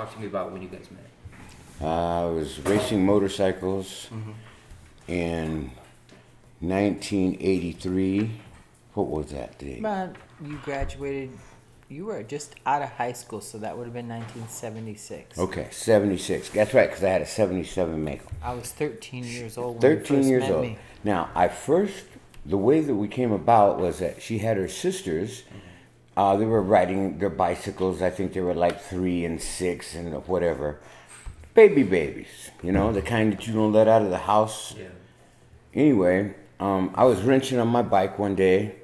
Talk to me about when you guys met. I was racing motorcycles in 1983. What was that day? But you graduated, you were just out of high school, so that would have been 1976. Okay, 76. That's right, because I had a 77 Mako. I was 13 years old when 13 you first years met old. me. Now, the way that we came about was that she had her sisters. They were riding their bicycles. I think they were like 3 and 6 and whatever. Babies, the kind that you don't let out of the house. Yeah. Anyway, I was wrenching on my bike one day,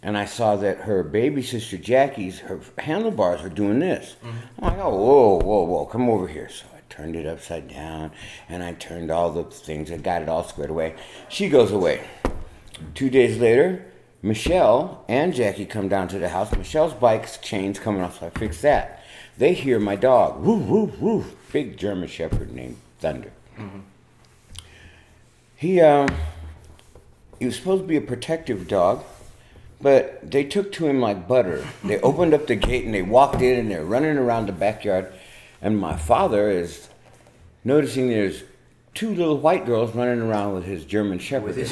and I saw that her baby sister Jackie's, her handlebars were doing this. I'm like, oh, whoa, come over here. So I turned it upside down, and I turned all the things. I got it all squared away. She goes away. 2 days later, Michelle and Jackie come down to the house. Michelle's bike's chain's coming off, so I fixed that. They hear my dog, woof, woof, woof, big German Shepherd named Thunder. He was supposed to be a protective dog, but they took to him like butter. They opened up the gate and they walked in and they're running around the backyard. And my father is noticing there's 2 little white girls running around with his German Shepherd.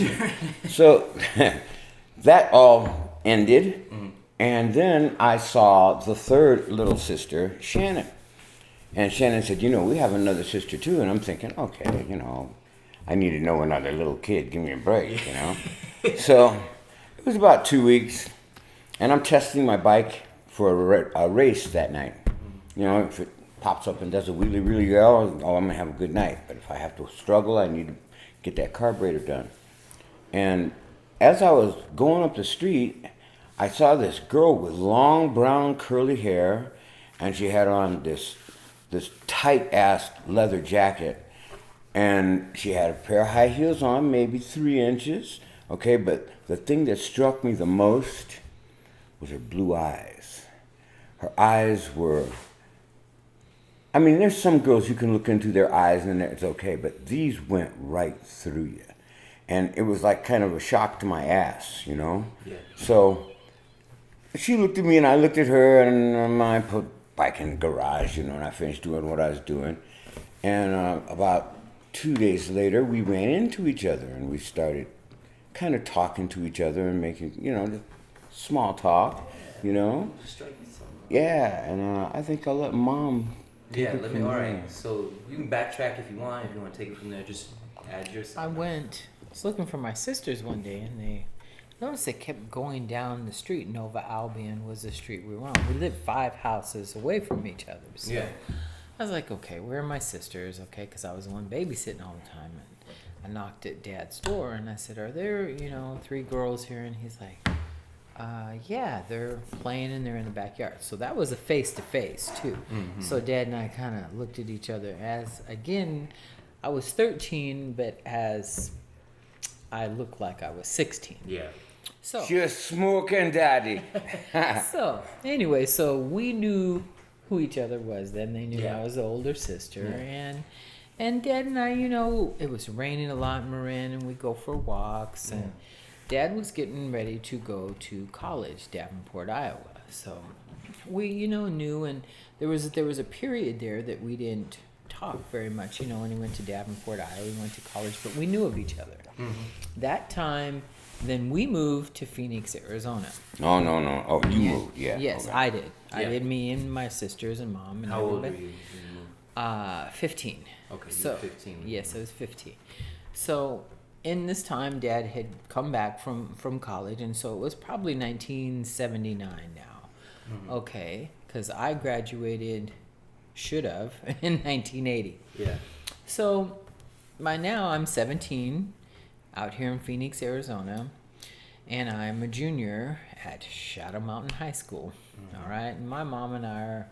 So that all ended. And then I saw the third little sister, Shannon. And Shannon said, we have another sister too. And I'm thinking, okay, I need to know another little kid. Give me a break, So it was about 2 weeks. And I'm testing my bike for a race that night. If it pops up and does a wheelie really well, I'm going to have a good night. But if I have to struggle, I need to get that carburetor done. And as I was going up the street, I saw this girl with long brown curly hair, and she had on this tight-ass leather jacket, and she had a pair of high heels on, maybe 3 inches, okay, but the thing that struck me the most was her blue eyes. Her eyes were, there's some girls you can look into their eyes and it's okay, but these went right through you. And it was like kind of a shock to my ass, Yeah. So she looked at me and I looked at her, and I put bike in the garage, and I finished doing what I was doing. And about 2 days later, we ran into each other and we started kind of talking to each other and making, just small talk, Yeah, and I think I'll let Mom take it from all there. right. So you can backtrack if you want. If you want to take it from there, just add yourself. I was looking for my sisters one day, and they noticed they kept going down the street. Nova Albion was the street we were on. We lived 5 houses away from each other. So Yeah. I was like, okay, where are my sisters? Okay, because I was the one babysitting all the time. And I knocked at Dad's door, and I said, are there, 3 girls here? And he's like, yeah, they're playing and they're in the backyard. So that was a face-to-face, too. So Dad and I kind of looked at each other as, again, I was 13, but as I looked like I was 16. Yeah. So, Just smoking, Daddy. so anyway, so we knew who each other was then. They knew Yeah. I was the older sister. And Dad and I, it was raining a lot in Marin, and we'd go for walks. And Dad was getting ready to go to college, Davenport, Iowa. So we, knew, and there was a period there that we didn't talk very much, when he went to Davenport, Iowa. We went to college, but we knew of each other. That time, then we moved to Phoenix, Arizona. No. Oh, you moved, yeah. Yes, okay. I did. I Yeah. did. Me and my sisters and Mom and How old were everybody. you when you moved? 15. Okay, So you were 15. yes, I was 15. So in this time, Dad had come back from college, and so it was probably 1979 now. Okay, because I graduated, should have, in 1980. Yeah. So by now I'm 17, out here in Phoenix, Arizona, and I'm a junior at Shadow Mountain High School. All right, and my mom and I are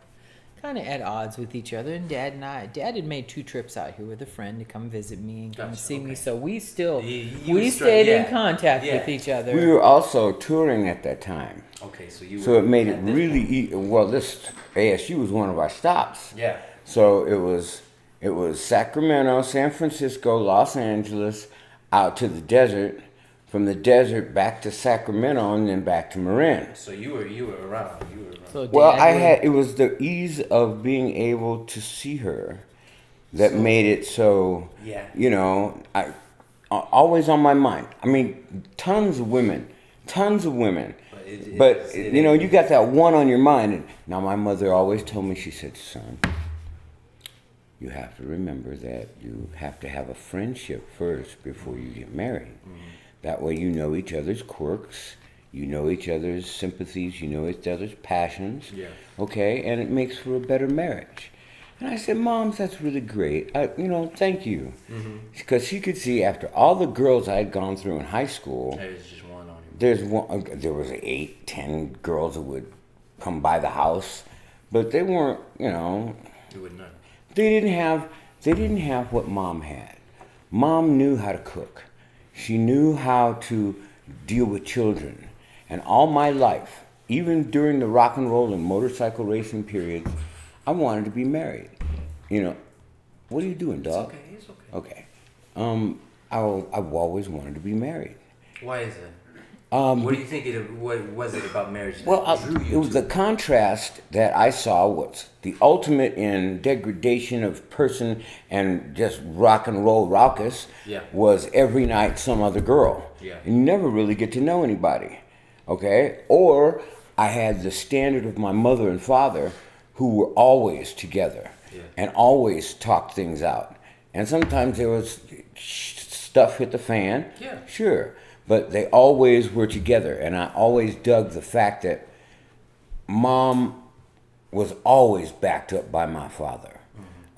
kind of at odds with each other, and Dad had made 2 trips out here with a friend to come visit me and come Gotcha, see me. okay. So we still You we was stayed in yeah. contact Yeah. with each other. We were also touring at that time. Okay, so you. So were it made it at this really point. this ASU was one of our stops. Yeah. So it was Sacramento, San Francisco, Los Angeles, out to the desert from the desert back to Sacramento and then back to Marin. So you were around. You were around. So Well, Dad would- it was the ease of being able to see her that made it so, Yeah. you know, always on my mind. I mean, tons of women. But you know, you got that one on your mind. And now, my mother always told me, she said, son, you have to remember that you have to have a friendship first before you get married. That way you know each other's quirks, you know each other's sympathies, you know each other's passions. Yeah. Okay, and it makes for a better marriage. And I said, Mom, that's really great. Thank you. Because she could see after all the girls I'd gone through in high school, There's just one on you. there was 8, 10 girls that would come by the house, but they weren't, You would know. they didn't have what Mom had. Mom knew how to cook. She knew how to deal with children. And all my life, even during the rock and roll and motorcycle racing periods, I wanted to be married. What are you doing, dog? It's okay. Okay. I've always wanted to be married. Why is that? What do you think what was it about marriage that Well, drew it you was to the contrast that I saw was the ultimate in degradation of person and just rock and roll raucous. Yeah. Was every night some other girl. Yeah. And you never really get to know anybody. Okay? Or I had the standard of my mother and father who were always together. Yeah. And always talked things out. And sometimes there was stuff hit the fan. Yeah. Sure. But they always were together. And I always dug the fact that Mom was always backed up by my father.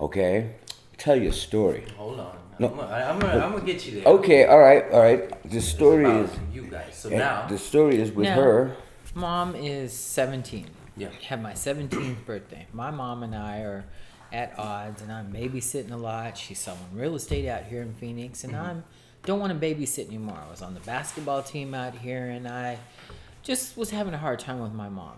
Okay? Tell you a story. Hold on. No. I'm gonna get you there. Okay, all right. The story It's is... about you guys. So and now. the story is with Now- her. Mom is 17. Yeah. Had my 17th birthday. My mom and I are at odds, and I'm babysitting a lot. She's selling real estate out here in Phoenix, and I don't want to babysit anymore. I was on the basketball team out here, and I just was having a hard time with my mom.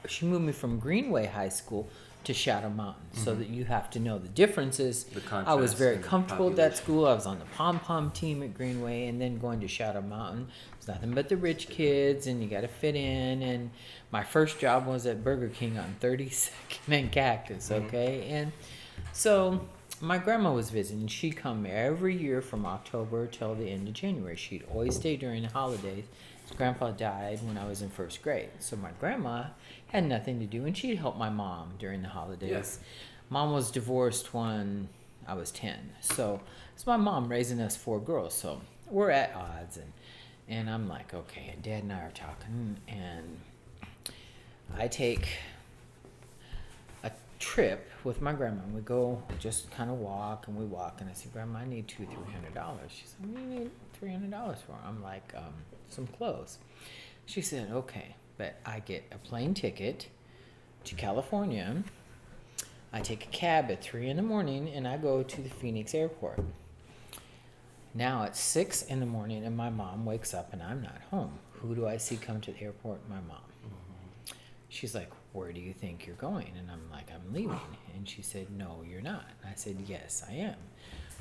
She moved me from Greenway High School to Shadow Mountain, so that you have to know the differences. The I was contrast very in comfortable at that population. school. I was on the pom-pom team at Greenway, and then going to Shadow Mountain. It's nothing but the rich kids, and you got to fit in. And my first job was at Burger King on 32nd and Cactus, okay? And so my grandma was visiting. She'd come every year from October till the end of January. She'd always stay during the holidays. His grandpa died when I was in first grade. So my grandma had nothing to do, and she'd help my mom during the holidays. Mom was divorced when I was 10. So it's my mom raising us 4 girls. So we're at odds, and I'm like, okay, and Dad and I are talking, and I take a trip with my grandma. We go just kind of walk, and we walk, and I say, Grandma, I need $200-300. She said, what do you need $300 for? I'm like, some clothes. She said, okay, but I get a plane ticket to California. I take a cab at 3 in the morning, and I go to the Phoenix airport. Now it's 6 in the morning, and my mom wakes up, and I'm not home. Who do I see come to the airport? My mom. She's like, where do you think you're going? And I'm like, I'm leaving. And she said, no, you're not. And I said, yes, I am.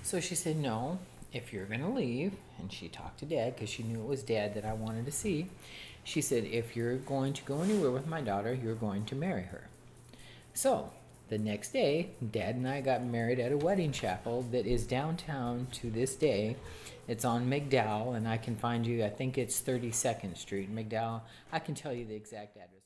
So she said, no, if you're going to leave, and she talked to Dad because she knew it was Dad that I wanted to see. She said, if you're going to go anywhere with my daughter, you're going to marry her. So the next day, Dad and I got married at a wedding chapel that is downtown to this day. It's on McDowell, and I can find you, I think it's 32nd Street, McDowell. I can tell you the exact address.